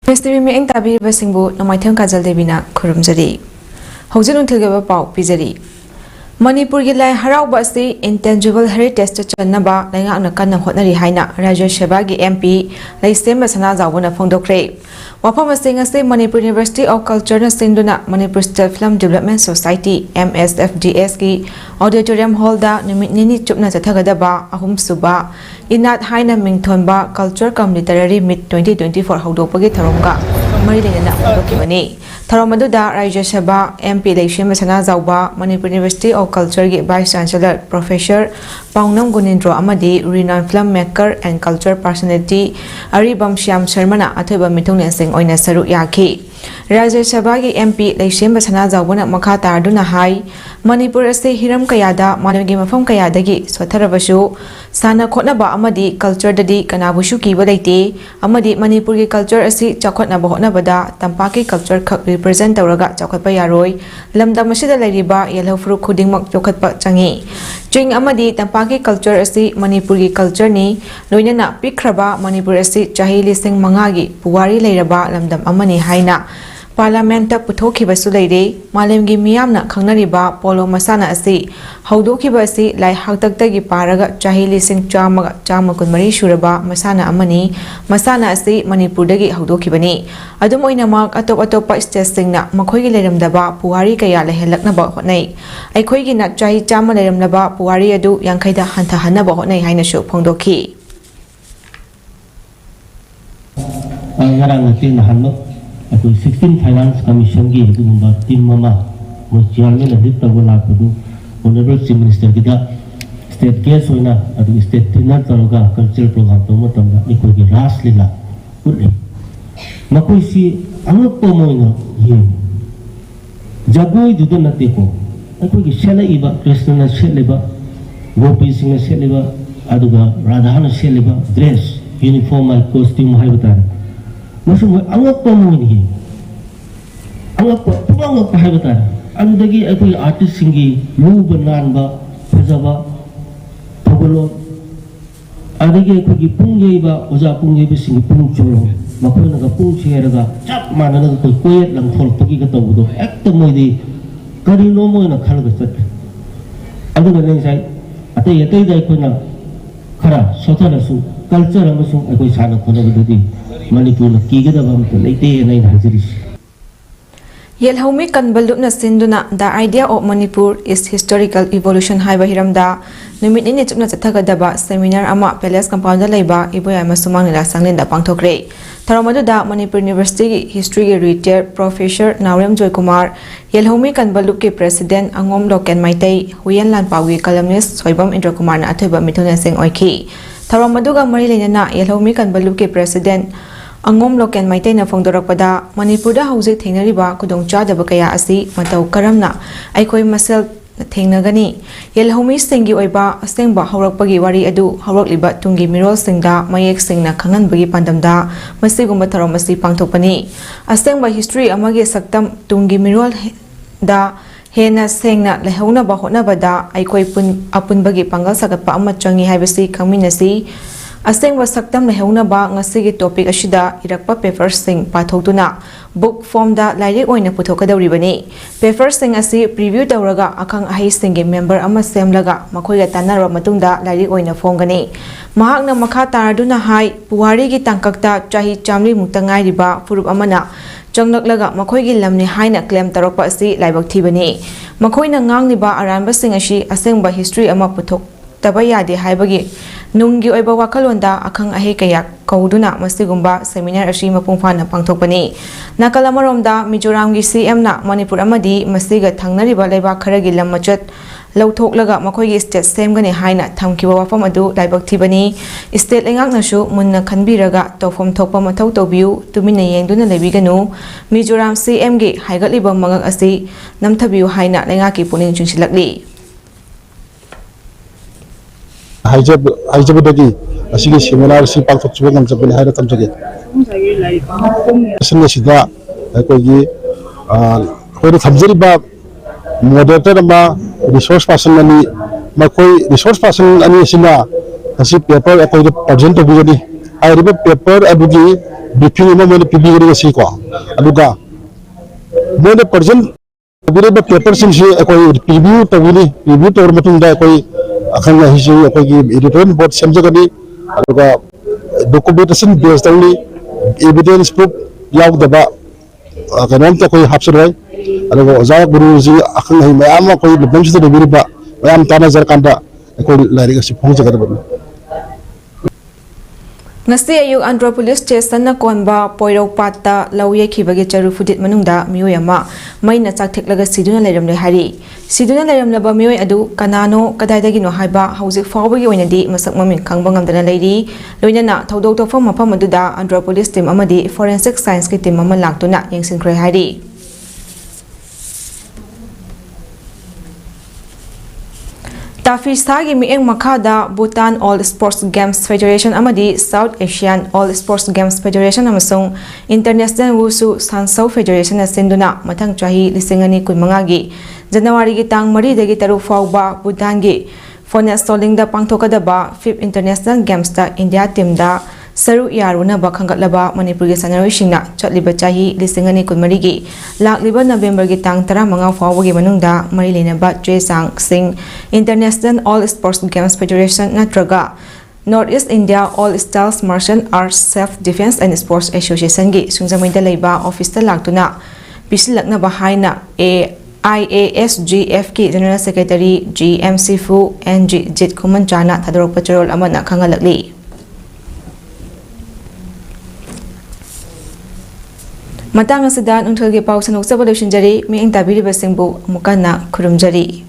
Mystery me eng tabi basingbu Namaitham Kajal Devina Kurumjari. Hojin Untilgaba Pau Pizari. Manipur Gilai Harau Basi Intangible Heritage Chanaba, Langa Nakana Hotnari Haina, Raja Shabagi MP, Lay Stemba Sanaza Wana Fondokre. Wapama Singase Manipur University of Culture Sinduna, Manipur State Film Development Society, MSFDS ki Auditorium Holda, Nini Chupna Tagadaba, Ahum Suba, Inat Haina Mingtonba, Culture Cum Literary Mid 2024 Hodopagi Taronga, Marilena Dokimani. Tharamaduda Raja Shaba MP election Masana Zauba Manipur University of Culture ge Vice Chancellor Professor Paunam Gunindro Amadi renowned filmmaker and culture personality Aribam Shyam Sharmana Athoba Mithung Singh oina saru yaki Raja Shaba ge MP election Masana Zaubana Makha Tarduna Hai Manipur ase Hiram Kayada Managi Mafam Kayadagi Swatharabashu Sana Khotnaba Amadi culture dadi Kanabushu kiba leite Amadi Manipur ge culture ase Chakhotnaba hotnabada Tampaki culture represent Tauraga Chakatpa Yaroi, Lamda Mashida Lariba, Yellow Fruit Kuding Mak Chokatpa Changi. Jing Amadi, Tampaki culture asi Manipuri culture ni, Loinana Pikraba, Manipur asi Chahili Sing Mangagi, Puwari Lairaba, Lamdam Amani Haina. Parliamenta Putoki Basulade, Malemgi Miamna Kanariba, Polo Masana asi, Haudoki Basi, like Haktagi Paraga, Chahili Sing Chamaga, Chamakunmari Shuraba, Masana Amani, Masana asi, Manipurdagi, Haudoki Bani. Adumoina mark Atopa is testing na, Makogi Ledam Daba, Puari Kayala Helaknaba Hotnay. I Koigi not Jahi Chama Ledam Laba, Puari Adu, Yankaida Hanta Hanaba Hotnay Haina Show Pondoki. Aku 16 Finance Commission ki itu number tim mama, chairman adit tagola padu, honorable chief minister kita state case hoina, adu state dinner taroga cultural program tomo tamda ikoi ki ras lila, ule. Makoi si angat tomo ina ye, jagoi judo nate ko, ikoi ki shela iba Krishna na shela iba, Gopi Singh na shela iba, adu ga Radha na shela iba, dress, uniform and costume hai betara. Masuk anggap pemain ini, anggap pulang apa hebatnya? Anu dagi aku artis singgi, lu benar ba, pejabat, pegolo. Adagi aku pungjai ba, oja pungjai singgi pungjolo. Makanya naga pungjai naga cap mana naga koyet lang thol pergi ke tahu tu. Ekta moidi, kari nomo ina khal kesat. Anu nilai saya, atau ya kau dah aku na, kara, sota lasu, culture langsung aku sana kena berdiri. Manipur Kigadabam to Late and Haziris. Yelhomi Kanbalupna Sinduna, the idea of Manipur is historical evolution Haiba Hiramda, Numit in it Tagadaba, Seminar Ama, Palace Compound Laiba, Iboyama Sumanila Sanglinda Pantokre. Taramaduda, Manipur University History Retired Professor Naurem Joy Kumar, Yelhomi Kanbaluki President Angom Loken Maitei, Huyan Lanpawi columnist Soibam Indrakumar Atuba Mituna Sing Oiki. Taramaduga Marilena, Yelhomi Kanbaluki President Angom Loken Maitena Fongdorakpada, Manipurda Hausi Tinariba, Kudong Chadaba Kaya Asi, Matau Karamna, Aikoi Masel Tinagani, Yelhomi Singi Oiba, Singba Horakpagi Wari Adu, Horokliba Tungi Mirol Singda, Mayek Singna Kangan Bagi Pandamda, Masigumba Taramasi Pangtopani, Asengba History Amagi Saktam Tungi Mirol da Hena Singna Lehona Bahona Bada, Aikoi Apun Bagi Pangal Sakapa Amachangi Habisi Kaminasi. Aseng wasaktam lehuna ba ngasigi topic ashida irakpa paper sing pathokduna book form da lairik oina puthokadawribani paper sing asi preview tawraga akhang ahi singi member ama semlaga makhoiga tanarwa matungda lairik oina fomgani mahakna makha tarduna hai puwari gi tangkakta chahi chamli muktangai riba furup amana changlaklaga makhoigi lamni haina claim tarokpa asi laibak thibani makhoina ngangniba aranba sing ashi asengba history ama puthok tabaya de haibagi Nungi Oiba Wakalonda, Akang Ahe Kayak, Kauduna, Masigumba, Seminar Ashima Pumfana Pangtopani. Nakalamaromda, Mijoramgi CM na Manipur Amadi, Masiga Tangnariba Leba Karagi Lamachet, Lautok Laga, Makoyi State Semgani Haina, Tamkiwa Famadu, Laibak Tibani, State Langak Nashu, Munna Kanbiraga, Tofum Topa Matauto View, Tumina Yenduna Lebiganu, Mijoram CMG, Haigatliba Magak Asi, Namtabu Haina, Langaki Punin Chunchilakli. Hajabudagi, asigi seminar si pangtok chuba ngam jabani haira tamjage. Asli sida kogi koi thamjari ba moderator ba resource person ani ma koi resource person ani sina asi paper koi present to bigani हाइरिबा paper अबुगी briefing में मैंने पीबीगरी सी को अदुगा मैंने present पीबीगरी paper सिंसी कोई review तबुनी review तौर मतुंदा कोई अखंग हिसी कोई एडिटोरियल बोर्ड समझगनी अदुगा डॉक्यूमेंटेशन बेस्ड तौली एविडेंस प्रूफ याउदबा कनोम तो कोई हापसरय अदुगा ओजा गुरुजी अखंग हि मयाम कोई लबंस रिव्यूबा मयाम ताना जरकांदा कोई लारिगा सि फोंजगदबनी ngasi ayuk Andhra Police Station na konba poirau patta lauye khibagi charu fudit manungda miyoi ama maina chaktheklaga siduna leiram le hari siduna leiram laba miyoi adu kanano kadaidagi no haiba hauzik fawbagi oinadi masak maming khangba ngamdana leiri loinana thodok tofam mafam aduda Andhra Police team amadi forensic science ki team ama laktuna yengsinkhre hari Tafistagi mieng makada Bhutan All Sports Games Federation amadi South Asian All Sports Games Federation amasung International Wushu Sansau Federation asinduna mathang chahi lisingani kunmangagi January gi tang 3 dagi 3 fawba Bhutan gi Phonestolling da pangthokadaba 5th International Games da India team da Saru yaruna ba khangatlaba Manipur gi sanaroi singna chatliba chahi lisingani kunmari gi lakliba November gi tang 15 fawba gi manungda mari lenaba Chesang Singh International All Sports Games Federation natraga Northeast India All Styles Martial Arts Self Defense and Sports Association gi sungjamoida leiba office ta laktuna pisilakna ba haina IASGF ki General Secretary GMC Fu NG Jit Kuman Chana thadorok patrol amana khangalakli matang asida nungthal gi pau sanok sabalo shinjari mi eng tabiri basingbu mukana khurumjari